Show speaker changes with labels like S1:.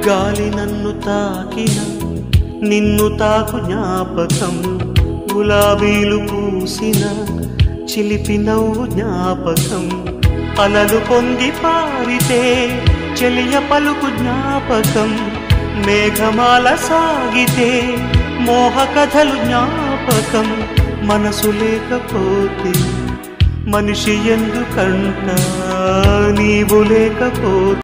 S1: గాలి నన్ను తాకిన నిన్ను తాకు జ్ఞాపకం గులాబీలు పూసిన చిలిపి నవ్వు జ్ఞాపకం అలలు పొంగి పారితే చెలియ పలుకు జ్ఞాపకం మేఘమాల సాగితే మోహ కథలు జ్ఞాపకం మనసు లేకపోతే మనిషి ఎందుకంట నీవు లేకపోతే